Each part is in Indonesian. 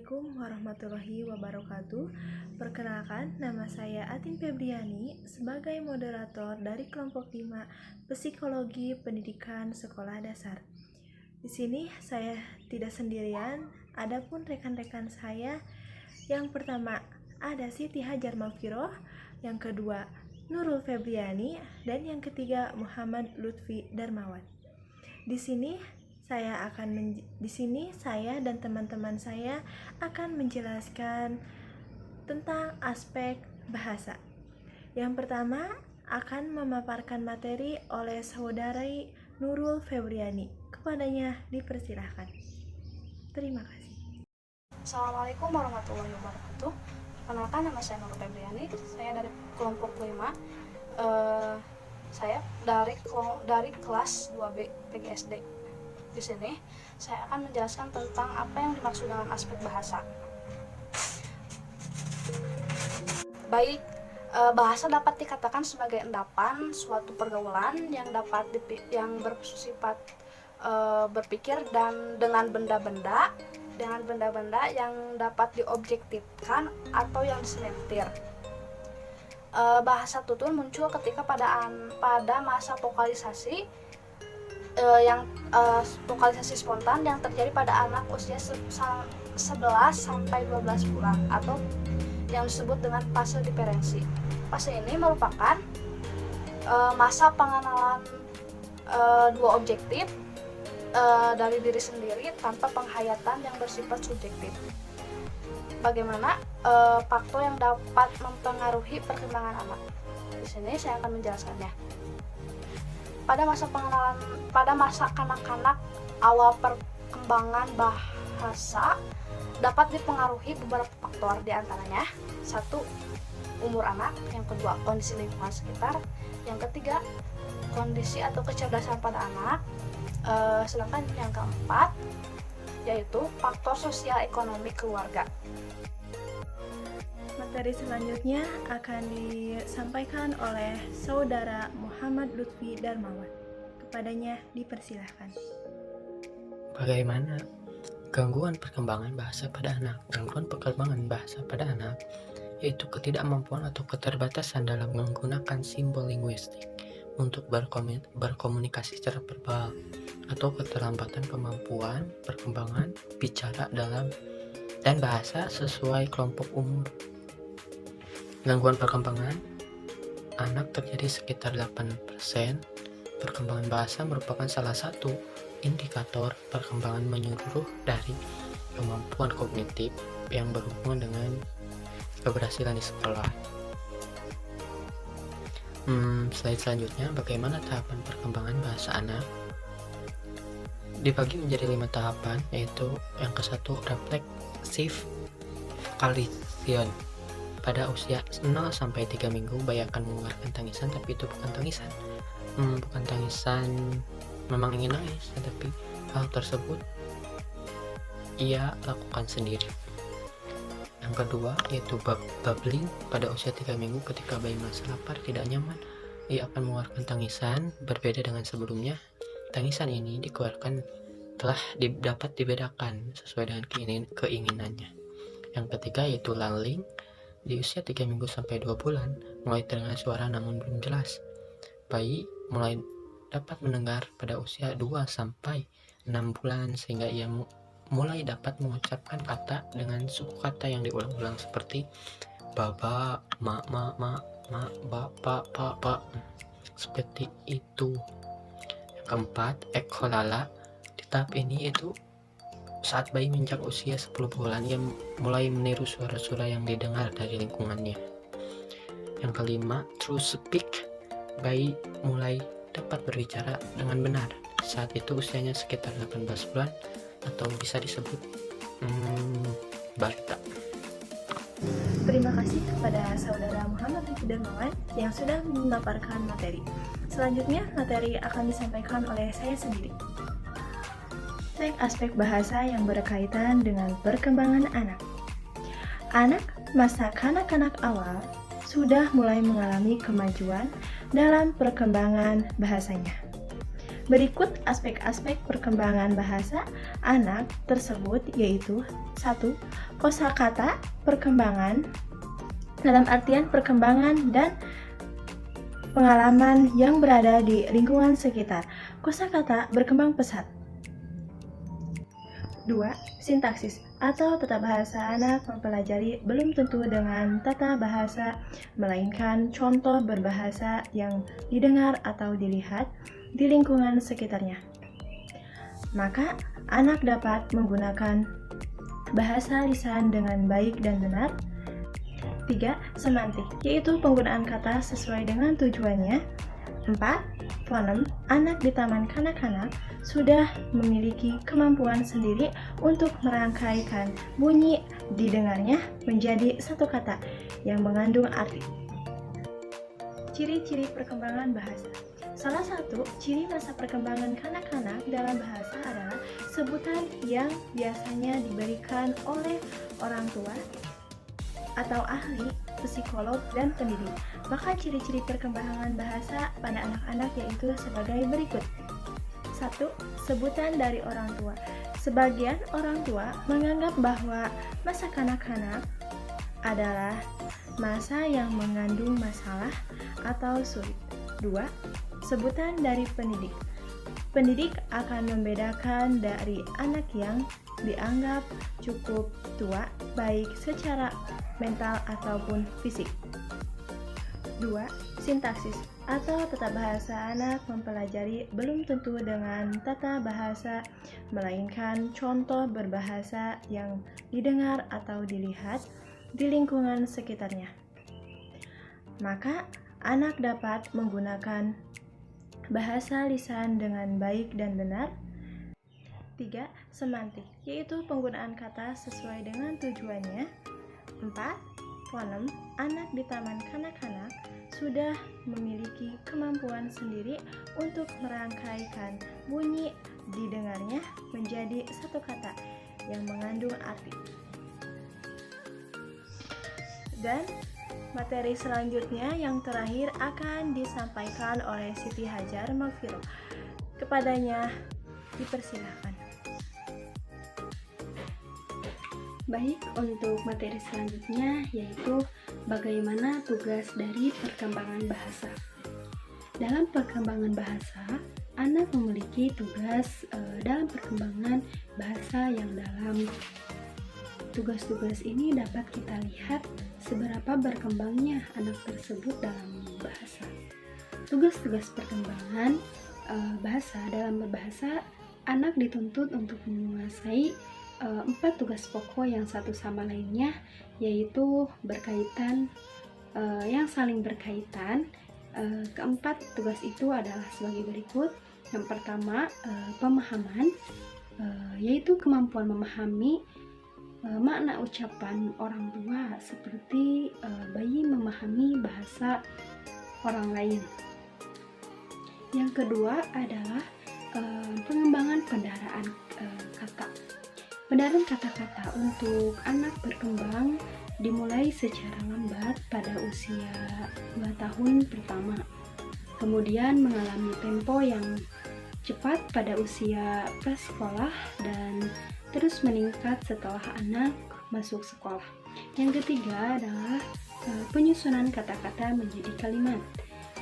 Assalamualaikum warahmatullahi wabarakatuh. Perkenalkan, nama saya Atin Febriani sebagai moderator dari kelompok 5 Psikologi Pendidikan Sekolah Dasar. Di sini saya tidak sendirian, adapun rekan-rekan saya. Yang pertama ada Siti Hajar Mafiro, yang kedua Nurul Febriani, dan yang ketiga Muhammad Lutfi Darmawan. Di sini saya dan teman-teman saya akan menjelaskan tentang aspek bahasa. Yang pertama akan memaparkan materi oleh saudari Nurul Febriani. Kepadanya dipersilahkan. Terima kasih. Assalamualaikum warahmatullahi wabarakatuh. Perkenalkan, nama saya Nurul Febriani. Saya dari kelompok 5. Saya dari kelas 2B PGSD. Di sini saya akan menjelaskan tentang apa yang dimaksud dengan aspek bahasa. Baik, bahasa dapat dikatakan sebagai endapan suatu pergaulan yang bersifat berpikir dan dengan benda-benda yang dapat diobjektifkan atau yang diselentir. Bahasa tutur muncul ketika pada masa vokalisasi vokalisasi spontan yang terjadi pada anak usia 11 sampai 12 bulan atau yang disebut dengan fase diferensi. Fase ini merupakan masa pengenalan dua objektif dari diri sendiri tanpa penghayatan yang bersifat subjektif. Bagaimana faktor yang dapat mempengaruhi perkembangan anak? Di sini saya akan menjelaskannya. Pada masa kanak-kanak, awal perkembangan bahasa dapat dipengaruhi beberapa faktor, diantaranya 1. Umur anak, yang kedua kondisi lingkungan sekitar, yang ketiga kondisi atau kecerdasan pada anak, sedangkan yang keempat yaitu faktor sosial ekonomi keluarga. Materi selanjutnya akan disampaikan oleh saudara Muhammad Lutfi Darmawan. Kepadanya dipersilahkan. Bagaimana gangguan perkembangan bahasa pada anak? Gangguan perkembangan bahasa pada anak yaitu ketidakmampuan atau keterbatasan dalam menggunakan simbol linguistik untuk berkomunikasi secara verbal, atau keterlambatan kemampuan perkembangan bicara dan bahasa sesuai kelompok umur. Gangguan perkembangan anak terjadi sekitar 8%. Perkembangan bahasa merupakan salah satu indikator perkembangan menyeluruh dari kemampuan kognitif yang berhubungan dengan keberhasilan di sekolah. Slide selanjutnya, bagaimana tahapan perkembangan bahasa anak? Dibagi menjadi 5 tahapan, yaitu yang ke-1 refleksif vocalization. Pada usia 0 sampai 3 minggu bayi akan mengeluarkan tangisan, tapi itu bukan tangisan. Memang ingin nangis, tetapi hal tersebut ia lakukan sendiri. Yang kedua yaitu babbling. Pada usia 3 minggu ketika bayi merasa lapar, tidak nyaman, ia akan mengeluarkan tangisan. Berbeda dengan sebelumnya, tangisan ini dikeluarkan telah dapat dibedakan sesuai dengan keinginannya. Yang ketiga yaitu lulling. Di usia 3 minggu sampai 2 bulan, mulai terdengar suara namun belum jelas. Bayi mulai dapat mendengar pada usia 2 sampai 6 bulan, sehingga ia mulai dapat mengucapkan kata dengan suku kata yang diulang-ulang seperti baba, ma, ba, pa. Seperti itu. Yang keempat, ekholala. Di tahap ini itu saat bayi menginjak usia 10 bulan, ia mulai meniru suara-suara yang didengar dari lingkungannya. Yang kelima, true speak. Bayi mulai dapat berbicara dengan benar. Saat itu usianya sekitar 18 bulan atau bisa disebut balita. Terima kasih kepada saudara Muhammad Lutfi Darmawan yang sudah memaparkan materi. Selanjutnya, materi akan disampaikan oleh saya sendiri. Aspek bahasa yang berkaitan dengan perkembangan anak. Anak masa kanak-kanak awal sudah mulai mengalami kemajuan dalam perkembangan bahasanya. Berikut aspek-aspek perkembangan bahasa anak tersebut yaitu 1. Kosakata perkembangan dalam artian perkembangan dan pengalaman yang berada di lingkungan sekitar. Kosakata berkembang pesat. 2. Sintaksis atau tata bahasa. Anak mempelajari belum tentu dengan tata bahasa, melainkan contoh berbahasa yang didengar atau dilihat di lingkungan sekitarnya. Maka, anak dapat menggunakan bahasa lisan dengan baik dan benar. 3. Semantik, yaitu penggunaan kata sesuai dengan tujuannya. 4. Fonem, anak di taman kanak-kanak sudah memiliki kemampuan sendiri untuk merangkaikan bunyi didengarnya menjadi satu kata yang mengandung arti. Ciri-ciri perkembangan bahasa. Salah satu ciri masa perkembangan kanak-kanak dalam bahasa adalah sebutan yang biasanya diberikan oleh orang tua atau ahli, psikolog, dan pendidik. Maka ciri-ciri perkembangan bahasa pada anak-anak yaitu sebagai berikut. 1. Sebutan dari orang tua. Sebagian orang tua menganggap bahwa masa kanak-kanak adalah masa yang mengandung masalah atau sulit. 2. Sebutan dari pendidik. Pendidik akan membedakan dari anak yang dianggap cukup tua, baik secara mental ataupun fisik. 2. Sintaksis atau tata bahasa. Anak mempelajari belum tentu dengan tata bahasa, melainkan contoh berbahasa yang didengar atau dilihat di lingkungan sekitarnya. Maka, anak dapat menggunakan bahasa lisan dengan baik dan benar. 3. Semantik, yaitu penggunaan kata sesuai dengan tujuannya. 4. Fonem, anak di taman kanak-kanak sudah memiliki kemampuan sendiri untuk merangkaikan bunyi didengarnya menjadi satu kata yang mengandung arti. Dan materi selanjutnya yang terakhir akan disampaikan oleh Siti Hajar Magfiro. Kepadanya dipersilahkan. Baik, untuk materi selanjutnya yaitu bagaimana tugas dari perkembangan bahasa. Dalam perkembangan bahasa, anak memiliki tugas dalam perkembangan bahasa yang dalam. Tugas-tugas ini dapat kita lihat seberapa berkembangnya anak tersebut dalam bahasa. Tugas-tugas perkembangan bahasa dalam berbahasa, anak dituntut untuk menguasai 4 tugas pokok yang satu sama lainnya, yaitu berkaitan, yang saling berkaitan. Keempat tugas itu adalah sebagai berikut. Yang pertama, pemahaman, yaitu kemampuan memahami makna ucapan orang tua, seperti bayi memahami bahasa orang lain. Yang kedua adalah pengembangan pendaraan kata. Pendaraan kata-kata untuk anak berkembang dimulai secara lambat pada usia 2 tahun pertama, kemudian mengalami tempo yang cepat pada usia prasekolah dan terus meningkat setelah anak masuk sekolah. Yang ketiga adalah penyusunan kata-kata menjadi kalimat.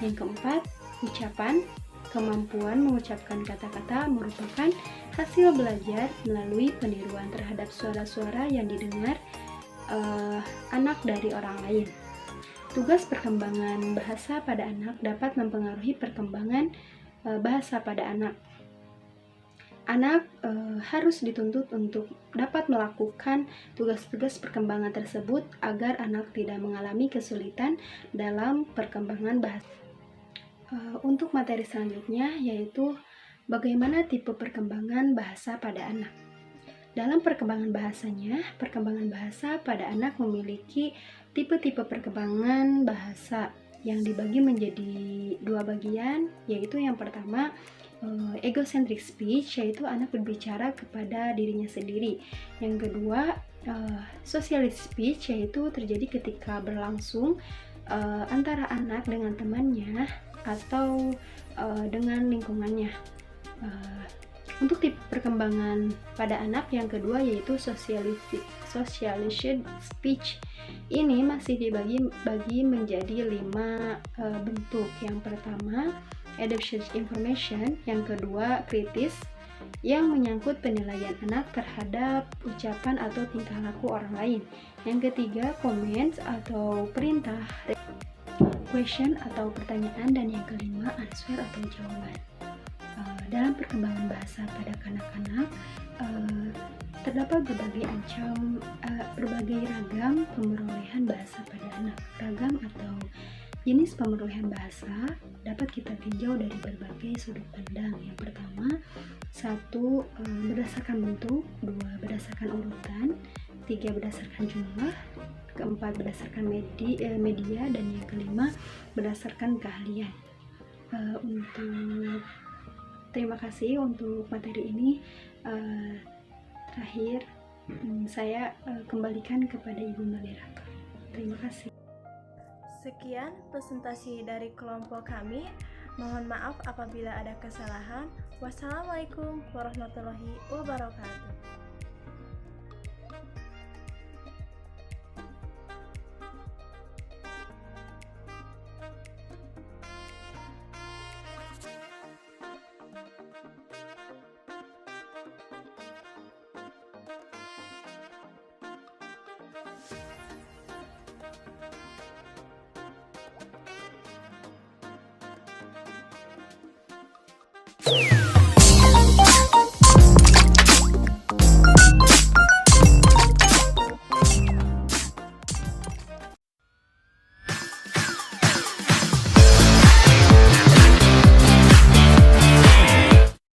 Yang keempat, ucapan. Kemampuan mengucapkan kata-kata merupakan hasil belajar melalui peniruan terhadap suara-suara yang didengar anak dari orang lain. Tugas perkembangan bahasa pada anak dapat mempengaruhi perkembangan bahasa pada anak. Anak harus dituntut untuk dapat melakukan tugas-tugas perkembangan tersebut agar anak tidak mengalami kesulitan dalam perkembangan bahasa. Untuk materi selanjutnya yaitu bagaimana tipe perkembangan bahasa pada anak. Dalam perkembangan bahasanya, perkembangan bahasa pada anak memiliki tipe-tipe perkembangan bahasa yang dibagi menjadi 2 bagian, yaitu yang pertama egocentric speech, yaitu anak berbicara kepada dirinya sendiri. Yang kedua socialist speech, yaitu terjadi ketika berlangsung antara anak dengan temannya atau dengan lingkungannya. Untuk tipe perkembangan pada anak yang kedua yaitu socialization speech. Ini masih dibagi menjadi 5 bentuk. Yang pertama, adaptation information. Yang kedua, kritis, yang menyangkut penilaian anak terhadap ucapan atau tingkah laku orang lain. Yang ketiga, comments atau perintah, question atau pertanyaan, dan yang kelima, answer atau jawaban. Dalam perkembangan bahasa pada kanak-kanak terdapat berbagai ragam pemerolehan bahasa pada anak. Ragam atau jenis pemerolehan bahasa dapat kita tinjau dari berbagai sudut pandang. Yang pertama, 1. Berdasarkan bentuk, 2. Berdasarkan urutan, 3. Berdasarkan jumlah, keempat berdasarkan media, dan yang kelima berdasarkan keahlian. Terima kasih untuk materi ini. Terakhir, saya kembalikan kepada Ibu Moderator. Terima kasih. Sekian presentasi dari kelompok kami. Mohon maaf apabila ada kesalahan. Wassalamualaikum warahmatullahi wabarakatuh.